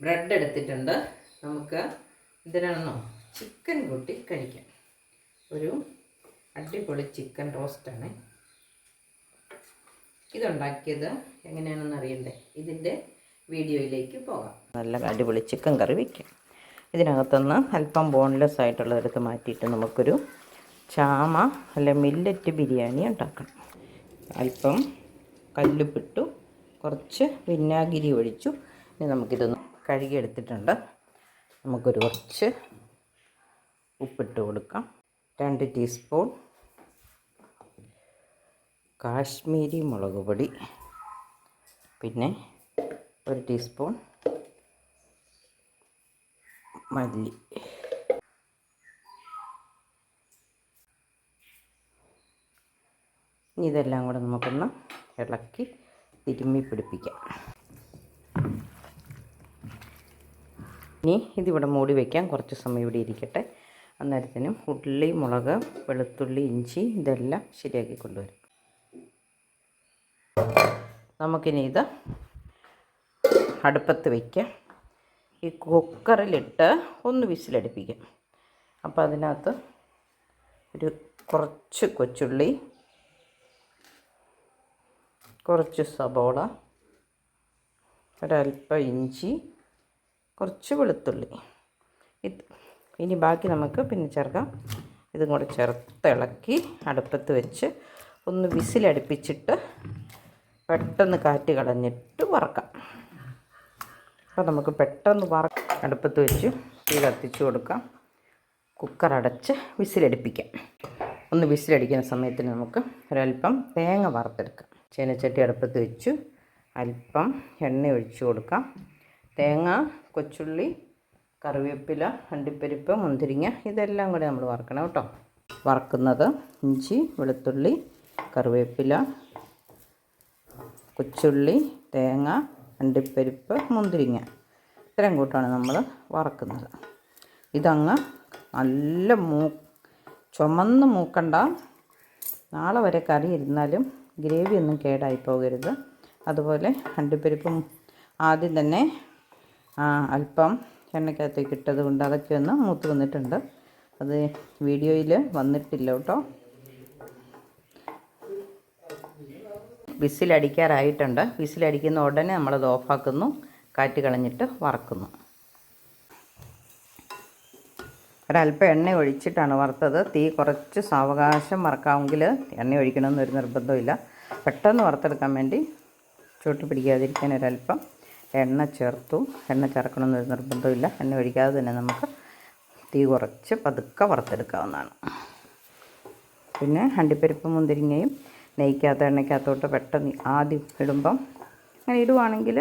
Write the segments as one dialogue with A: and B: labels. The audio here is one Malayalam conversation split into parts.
A: ബ്രെഡ് എടുത്തിട്ടുണ്ട്. നമുക്ക് ഇതിനാണോ ചിക്കൻ കൂട്ടി കഴിക്കാം. ഒരു അടിപൊളി ചിക്കൻ റോസ്റ്റാണ് ഇതുണ്ടാക്കിയത്. എങ്ങനെയാണെന്ന് അറിയണ്ടേ? ഇതിൻ്റെ വീഡിയോയിലേക്ക് പോകാം. നല്ല അടിപൊളി ചിക്കൻ കറി വയ്ക്കാം. ഇതിനകത്തുനിന്ന് അല്പം ബോൺലെസ് ആയിട്ടുള്ളതെടുത്ത് മാറ്റിയിട്ട് നമുക്കൊരു ചാമ അല്ലെ മില്ലറ്റ് ബിരിയാണി ഉണ്ടാക്കണം. അല്പം കല്ലുപ്പിട്ടു, കുറച്ച് വിനാഗിരി ഒഴിച്ചു. ഇനി നമുക്കിതൊന്ന് കഴുകിയെടുത്തിട്ടുണ്ട്. നമുക്കൊരു കുറച്ച് ഉപ്പിട്ട് കൊടുക്കാം. 2 ടീസ്പൂൺ കാശ്മീരി മുളക് പൊടി, പിന്നെ 1 ടീസ്പൂൺ മല്ലി. ഇനി ഇതെല്ലാം കൂടെ നമുക്കൊന്ന് ഇളക്കി തിരുമ്മി പിടിപ്പിക്കാം. ഇനി ഇതിവിടെ മൂടി വയ്ക്കാം. കുറച്ച് സമയം ഇവിടെ ഇരിക്കട്ടെ. അന്നേരത്തിനും ഉള്ളി, മുളക്, വെളുത്തുള്ളി, ഇഞ്ചി ഇതെല്ലാം ശരിയാക്കി കൊണ്ടുവരും. നമുക്കിനി ഇത് അടുപ്പത്ത് വയ്ക്കാം. ഈ കുക്കറിലിട്ട് ഒന്ന് വിസിലടുപ്പിക്കാം. അപ്പോൾ അതിനകത്ത് കുറച്ച് കൊച്ചുള്ളി, കുറച്ച് സബോള, ഒരല്പം ഇഞ്ചി, കുറച്ച് വെളുത്തുള്ളി. ഇനി ബാക്കി നമുക്ക് പിന്നെ ചേർക്കാം. ഇതും കൂടെ ചേർത്ത് ഇളക്കി അടുപ്പത്ത് വെച്ച് ഒന്ന് വിസിലടുപ്പിച്ചിട്ട് പെട്ടെന്ന് കാറ്റ് കളഞ്ഞിട്ട് വറക്കാം. അപ്പോൾ നമുക്ക് പെട്ടെന്ന് അടുപ്പത്ത് വെച്ച് തീ കത്തിച്ച് കൊടുക്കാം. കുക്കർ അടച്ച് വിസിലടുപ്പിക്കാം. ഒന്ന് വിസിലടിക്കുന്ന സമയത്തിന് നമുക്ക് ഒരല്പം തേങ്ങ വറുത്തെടുക്കാം. ചീനച്ചട്ടി അടുപ്പത്ത് വെച്ചു അല്പം എണ്ണ ഒഴിച്ചു കൊടുക്കാം. തേങ്ങ, കൊച്ചുള്ളി, കറിവേപ്പില, അണ്ടിപ്പരിപ്പ്, മുന്തിരിങ്ങ ഇതെല്ലാം കൂടെ നമ്മൾ വറുക്കണം കേട്ടോ. വറുക്കുന്നത് ഇഞ്ചി, വെളുത്തുള്ളി, കറിവേപ്പില, കൊച്ചുള്ളി, തേങ്ങ, അണ്ടിപ്പരിപ്പ്, മുന്തിരിങ്ങ ഇത്രയും കൂട്ടാണ് നമ്മൾ വറക്കുന്നത്. ഇതങ്ങ് നല്ല ചുമന്ന് മൂക്കണ്ട. നാളെ വരെ കറി ഇരുന്നാലും ഗ്രേവി ഒന്നും കേടായി പോകരുത്. അതുപോലെ അണ്ടിപ്പരിപ്പും ആദ്യം തന്നെ അല്പം എണ്ണയ്ക്കകത്തേക്ക് ഇട്ടത് കൊണ്ട് അതൊക്കെ ഒന്ന് മൂത്ത് വന്നിട്ടുണ്ട്. അത് വീഡിയോയിൽ വന്നിട്ടില്ല കേട്ടോ. വിസിലടിക്കാറായിട്ടുണ്ട്. വിസിലടിക്കുന്ന ഉടനെ നമ്മളത് ഓഫാക്കുന്നു, കാറ്റ് കളഞ്ഞിട്ട് വറക്കുന്നു. ഒരല്പം എണ്ണ ഒഴിച്ചിട്ടാണ് വറുത്തത്. തീ കുറച്ച് സാവകാശം വറക്കാമെങ്കിൽ എണ്ണ ഒഴിക്കണമെന്നൊരു നിർബന്ധമില്ല. പെട്ടെന്ന് വറുത്തെടുക്കാൻ വേണ്ടി ചൂട്ട് പിടിക്കാതിരിക്കാൻ ഒരല്പം എണ്ണ ചേർത്തു. എണ്ണ ചേർക്കണമെന്നൊരു നിർബന്ധമില്ല. എണ്ണ ഒഴിക്കാതെ തന്നെ നമുക്ക് തീ കുറച്ച് പതുക്കെ വറുത്തെടുക്കാവുന്നതാണ്. പിന്നെ അണ്ടിപ്പരിപ്പ്, മുന്തിരിങ്ങയും നെയ്ക്കകത്ത് എണ്ണയ്ക്കകത്തോട്ട് പെട്ടെന്ന് ആദ്യം ഇടുമ്പം അങ്ങനെ ഇടുവാണെങ്കിൽ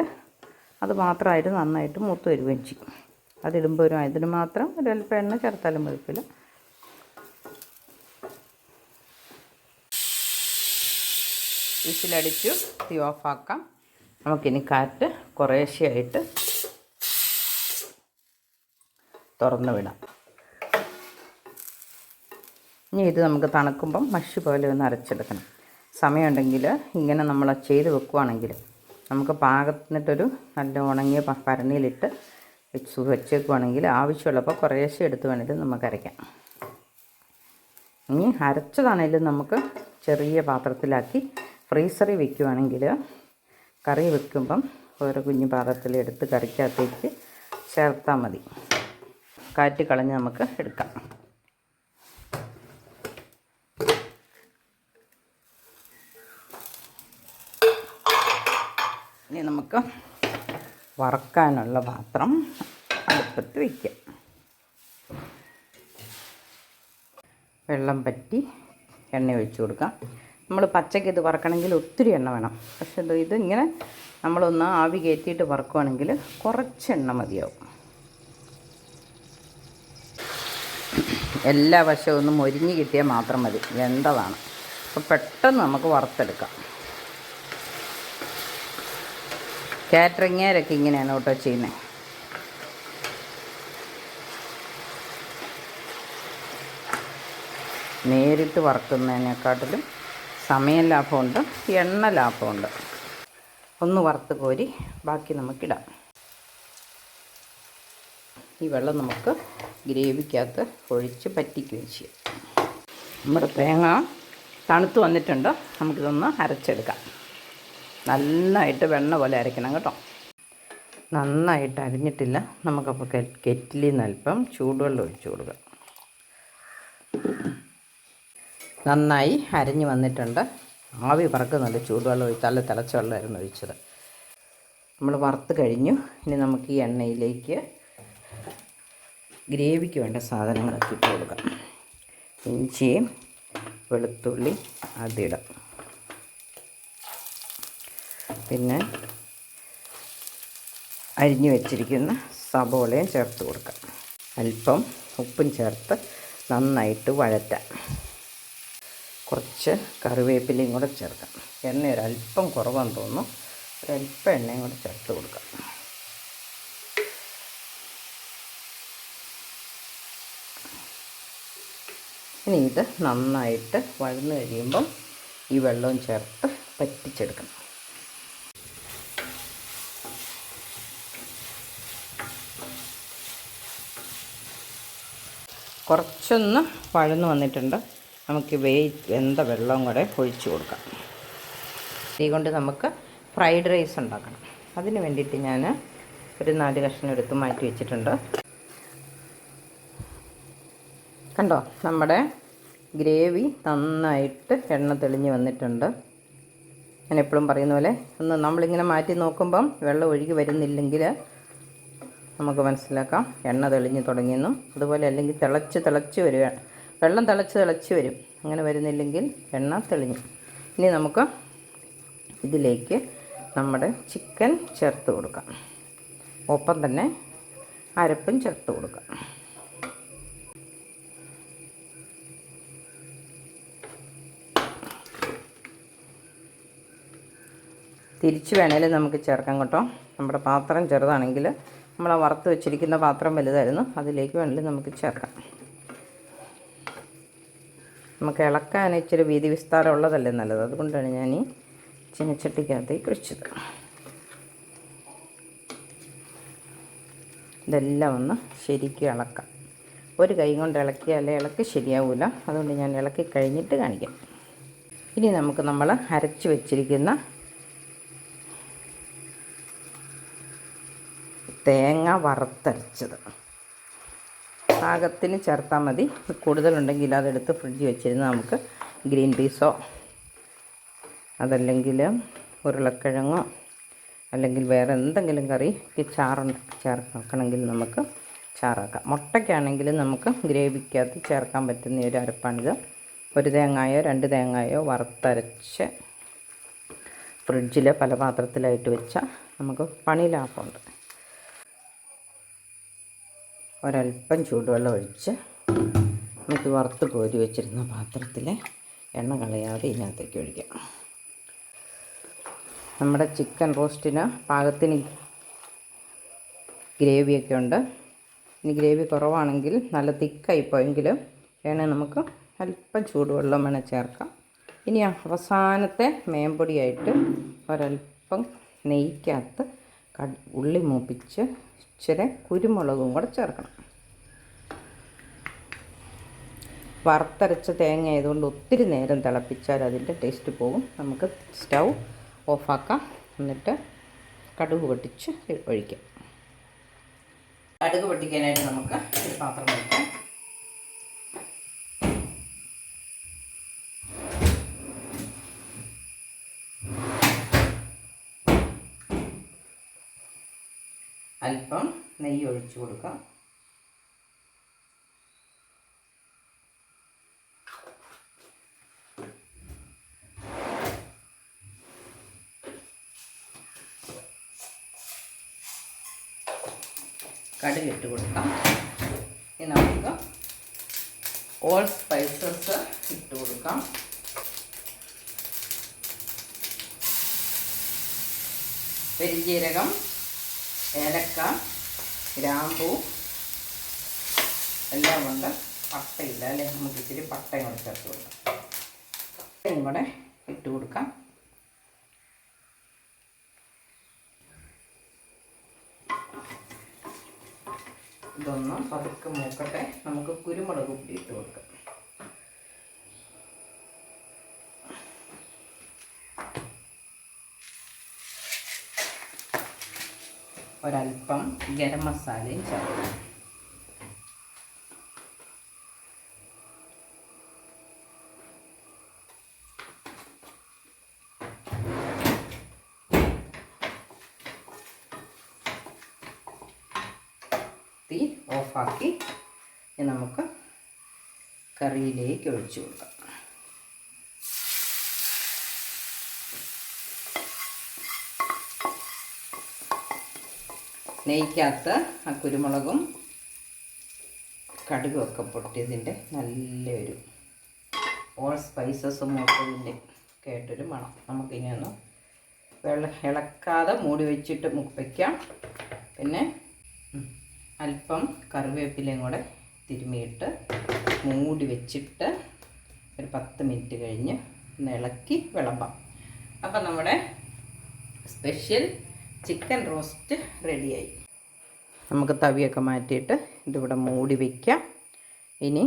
A: അത് മാത്രമായിട്ട് നന്നായിട്ട് മൂത്ത് വരുകയും ചെയ്യും. അതിടുമ്പോൾ ഇതിന് മാത്രം ഒരല്പം എണ്ണ ചേർത്താലും കുഴപ്പമില്ല. വിസിലടിച്ചു തീ ഓഫാക്കാം. നമുക്കിനി കാറ്റ് കുറേശ്ശെയായിട്ട് തുറന്നു വിടാം. ഇനി ഇത് നമുക്ക് തണുക്കുമ്പം മഷി പോലെ ഒന്ന് അരച്ചെടുക്കണം. സമയമുണ്ടെങ്കിൽ ഇങ്ങനെ നമ്മൾ ചെയ്ത് വെക്കുവാണെങ്കിൽ നമുക്ക് പാകത്തിനിട്ടൊരു നല്ല ഉണങ്ങിയ ഭരണിയിലിട്ട് വെച്ചേക്കുവാണെങ്കിൽ ആവശ്യമുള്ളപ്പോൾ കുറേശ്ശെ എടുത്ത് വേണമെങ്കിലും നമുക്ക് അരയ്ക്കാം. ഇനി അരച്ചതാണെങ്കിലും നമുക്ക് ചെറിയ പാത്രത്തിലാക്കി ഫ്രീസറിൽ വയ്ക്കുവാണെങ്കിൽ കറി വെക്കുമ്പം ഓരോ കുഞ്ഞു പാത്രത്തിലെടുത്ത് കറിക്കകത്തേക്ക് ചേർത്താൽ മതി. കാറ്റ് കളഞ്ഞ് നമുക്ക് എടുക്കാം. ഇനി നമുക്ക് വറക്കാനുള്ള പാത്രം അടുപ്പത്ത് വയ്ക്കാം. വെള്ളം പറ്റി എണ്ണ ഒഴിച്ച് കൊടുക്കാം. നമ്മൾ പച്ചയ്ക്ക് ഇത് വറക്കണമെങ്കിൽ ഒത്തിരി എണ്ണ വേണം. പക്ഷേ ഇത് ഇങ്ങനെ നമ്മളൊന്ന് ആവി കയറ്റിയിട്ട് വറക്കുവാണെങ്കിൽ കുറച്ച് എണ്ണ മതിയാവും. എല്ലാ വശവും ഒന്ന് മൊരിഞ്ഞ് കിട്ടിയാൽ മാത്രം മതി. വെന്തതാണ്. അപ്പോൾ പെട്ടെന്ന് നമുക്ക് വറുത്തെടുക്കാം. കാറ്ററിങ്ങുകാരൊക്കെ ഇങ്ങനെയാണ് കേട്ടോ ചെയ്യുന്നത്. നേരിട്ട് വറുക്കുന്നതിനെക്കാട്ടിലും സമയം ലാഭമുണ്ട്, എണ്ണ ലാഭമുണ്ട്. ഒന്ന് വറുത്ത് കോരി ബാക്കി നമുക്കിടാം. ഈ വെള്ളം നമുക്ക് ഗ്രേവിക്കകത്ത് ഒഴിച്ച് പറ്റിക്കുകയും ചെയ്യാം. നമ്മുടെ തേങ്ങ തണുത്ത് വന്നിട്ടുണ്ട്. നമുക്കിതൊന്ന് അരച്ചെടുക്കാം. നന്നായിട്ട് വെണ്ണ പോലെ അരയ്ക്കണം കേട്ടോ. നന്നായിട്ട് അരിഞ്ഞിട്ടില്ല. നമുക്കപ്പോൾ കെറ്റിലിൽ നിന്ന് അല്പം ചൂടുവെള്ളം ഒഴിച്ച് കൊടുക്കാം. നന്നായി അരിഞ്ഞ് വന്നിട്ടുണ്ട്. ആവി പറക്കുന്നുണ്ട്. ചൂടുവെള്ളം ഒഴിച്ച് നല്ല തിളച്ച വെള്ളമായിരുന്നു ഒഴിച്ചത്. നമ്മൾ വറുത്ത് കഴിഞ്ഞു. ഇനി നമുക്ക് ഈ എണ്ണയിലേക്ക് ഗ്രേവിക്ക് വേണ്ട സാധനങ്ങളൊക്കെ ഇട്ട് കൊടുക്കാം. ഇഞ്ചിയും വെളുത്തുള്ളി അതിടാം. പിന്നെ അരിഞ്ഞു വെച്ചിരിക്കുന്ന സബോളയും ചേർത്ത് കൊടുക്കാം. അല്പം ഉപ്പും ചേർത്ത് നന്നായിട്ട് വഴറ്റാം. കുറച്ച് കറിവേപ്പിലയും കൂടെ ചേർക്കാം. എണ്ണ ഒരല്പം കുറവാന്ന് തോന്നുന്നു. ഒരല്പം എണ്ണയും കൂടെ ചേർത്ത് കൊടുക്കാം. ഇനി ഇത് നന്നായിട്ട് വഴന്ന് കഴിയുമ്പം ഈ വെള്ളവും ചേർത്ത് പറ്റിച്ചെടുക്കണം. കുറച്ചൊന്ന് വഴന്ന് വന്നിട്ടുണ്ട്. നമുക്ക് വെന്ത വെള്ളം കൂടെ ഒഴിച്ച് കൊടുക്കാം. ഇതുകൊണ്ട് നമുക്ക് ഫ്രൈഡ് റൈസ് ഉണ്ടാക്കണം. അതിന് വേണ്ടിയിട്ട് ഞാൻ ഒരു 4 കഷ്ണം എടുത്ത് മാറ്റി വെച്ചിട്ടുണ്ട്. കണ്ടോ, നമ്മുടെ ഗ്രേവി നന്നായിട്ട് എണ്ണ തെളിഞ്ഞ് വന്നിട്ടുണ്ട്. ഞാൻ എപ്പോഴും പറയുന്ന പോലെ നമ്മളിങ്ങനെ മാറ്റി നോക്കുമ്പം വെള്ളം ഒഴുകി വരുന്നില്ലെങ്കിൽ നമുക്ക് മനസ്സിലാക്കാം എണ്ണ തെളിഞ്ഞ് തുടങ്ങിയെന്നും. അതുപോലെ അല്ലെങ്കിൽ തിളച്ച് വരിക, വെള്ളം തിളച്ച് വരും. അങ്ങനെ വരുന്നില്ലെങ്കിൽ എണ്ണ തെളിഞ്ഞു. ഇനി നമുക്ക് ഇതിലേക്ക് നമ്മുടെ ചിക്കൻ ചേർത്ത് കൊടുക്കാം. ഒപ്പം തന്നെ അരപ്പും ചേർത്ത് കൊടുക്കാം. തിരിച്ച് വേണേലും നമുക്ക് ചേർക്കാം കേട്ടോ. നമ്മുടെ പാത്രം ചെറുതാണെങ്കിൽ നമ്മൾ വറുത്ത് വെച്ചിരിക്കുന്ന പാത്രം വലുതായിരുന്നു, അതിലേക്ക് വേണമെങ്കിൽ നമുക്ക് ചേർക്കാം. നമുക്ക് ഇളക്കാൻ ഇച്ചിരി വീതി വിസ്താരം ഉള്ളതല്ലേ നല്ലത്. അതുകൊണ്ടാണ് ഞാൻ ഈ ചീനച്ചട്ടിക്കകത്തേക്ക് ഒഴിച്ചത്. ഇതെല്ലാം ഒന്ന് ശരിക്കും ഇളക്കാം. ഒരു കൈ കൊണ്ട് ഇളക്കിയാലേ ഇളക്കി ശരിയാവില്ല. അതുകൊണ്ട് ഞാൻ ഇളക്കി കഴിഞ്ഞിട്ട് കാണിക്കാം. ഇനി നമുക്ക് നമ്മൾ അരച്ച് വെച്ചിരിക്കുന്ന തേങ്ങ വറുത്തരച്ചത് പാകത്തിന് ചേർത്താൽ മതി. കൂടുതലുണ്ടെങ്കിൽ അതെടുത്ത് ഫ്രിഡ്ജിൽ വെച്ചിരുന്ന് നമുക്ക് ഗ്രീൻ പീസോ അതല്ലെങ്കിൽ ഉരുളക്കിഴങ്ങോ അല്ലെങ്കിൽ വേറെ എന്തെങ്കിലും കറിക്ക് ചേർക്കണമെങ്കിൽ നമുക്ക് ചാറാക്കാം. മുട്ടയ്ക്കാണെങ്കിൽ നമുക്ക് ഗ്രേവിക്കകത്ത് ചേർക്കാൻ പറ്റുന്ന ഒരു അരപ്പാണിത്. 1 തേങ്ങയോ 2 തേങ്ങയോ വറുത്തരച്ച് ഫ്രിഡ്ജിൽ പല പാത്രത്തിലായിട്ട് വെച്ചാൽ നമുക്ക് പണി ലാഭമുണ്ട്. ഒരല്പം ചൂടുവെള്ളം ഒഴിച്ച് നമുക്ക് വറുത്ത് കോരി വെച്ചിരുന്ന പാത്രത്തിൽ എണ്ണ കളയാതെ ഇതിനകത്തേക്ക് ഒഴിക്കാം. നമ്മുടെ ചിക്കൻ റോസ്റ്റിന് പാകത്തിന് ഗ്രേവിയൊക്കെ ഉണ്ട്. ഇനി ഗ്രേവി കുറവാണെങ്കിൽ നല്ല തിക്കായിപ്പോയെങ്കിൽ വേണേൽ നമുക്ക് അല്പം ചൂടുവെള്ളം വേണേൽ ചേർക്കാം. ഇനി അവസാനത്തെ മേമ്പൊടിയായിട്ട് ഒരല്പം നെയ്ക്കകത്ത് ഉള്ളി മൂപ്പിച്ച് ഇച്ചിരി കുരുമുളകും കൂടെ ചേർക്കണം. വറുത്തരച്ച തേങ്ങ ആയതുകൊണ്ട് ഒത്തിരി നേരം തിളപ്പിച്ചാൽ അതിൻ്റെ ടേസ്റ്റ് പോകും. നമുക്ക് സ്റ്റൗ ഓഫാക്കാം. എന്നിട്ട് കടുക് പൊട്ടിച്ച് ഒഴിക്കാം. കടുക് പൊട്ടിക്കാനായിട്ട് നമുക്ക് ഒരു പാത്രം വയ്ക്കാം. അല്പം നെയ്യ് ഒഴിച്ച് കൊടുക്കാം. കടുക് ഇട്ട് കൊടുക്കാം. ഇനി നമുക്ക് ഓൾ സ്പൈസസ് ഇട്ട് കൊടുക്കാം. പെരുംജീരകം, ഏലക്ക, ഗ്രാമ്പൂ എല്ലാം കൊണ്ട് പട്ടയില്ല അല്ലേ, നമുക്ക് ഇച്ചിരി പട്ടയും കൂടെ ചേർത്ത് കൊടുക്കാം. പട്ടയും കൂടെ ഇട്ട് കൊടുക്കാം. ഇതൊന്ന് പതുക്കെ മൂക്കട്ടെ. നമുക്ക് കുരുമുളക് പൊടി ഇട്ട് കൊടുക്കാം. ഒരല്പം ഗരം മസാലയും ചേർക്കാം. തീ ഓഫാക്കി നമുക്ക് കറിയിലേക്ക് ഒഴിച്ചു കൊടുക്കാം. നെയ്ക്കകത്ത് ആ കുരുമുളകും കടുകുമൊക്കെ പൊട്ടിയതിൻ്റെ നല്ലൊരു ഓൾ സ്പൈസസും മൂത്തതിൻ്റെ കേട്ടൊരു മണം. നമുക്കിനി ഒന്ന് ഇളക്കാതെ മൂടി വെച്ചിട്ട് വയ്ക്കാം. പിന്നെ അല്പം കറിവേപ്പിലയും കൂടെ തിരുമിയിട്ട് മൂടി വെച്ചിട്ട് ഒരു 10 മിനിറ്റ് കഴിഞ്ഞ് ഒന്ന് ഇളക്കി വിളമ്പാം. അപ്പം നമ്മുടെ സ്പെഷ്യൽ ചിക്കൻ റോസ്റ്റ് റെഡിയായി. നമുക്ക് തവിയൊക്കെ മാറ്റിയിട്ട് ഇതിവിടെ മൂടി വയ്ക്കാം. ഇനി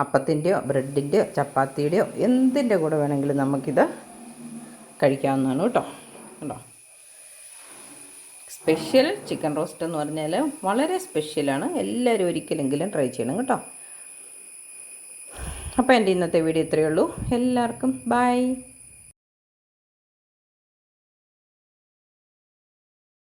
A: അപ്പത്തിൻ്റെയോ ബ്രെഡിൻ്റെയോ ചപ്പാത്തിയുടെയോ എന്തിൻ്റെ കൂടെ വേണമെങ്കിലും നമുക്കിത് കഴിക്കാവുന്നതാണ് കേട്ടോ. കേട്ടോ, സ്പെഷ്യൽ ചിക്കൻ റോസ്റ്റ് എന്ന് പറഞ്ഞാൽ വളരെ സ്പെഷ്യലാണ്. എല്ലാവരും ഒരിക്കലെങ്കിലും ട്രൈ ചെയ്യണം കേട്ടോ. അപ്പോൾ എൻ്റെ ഇന്നത്തെ വീഡിയോ ഇത്രയേ ഉള്ളൂ. എല്ലാവർക്കും ബൈ.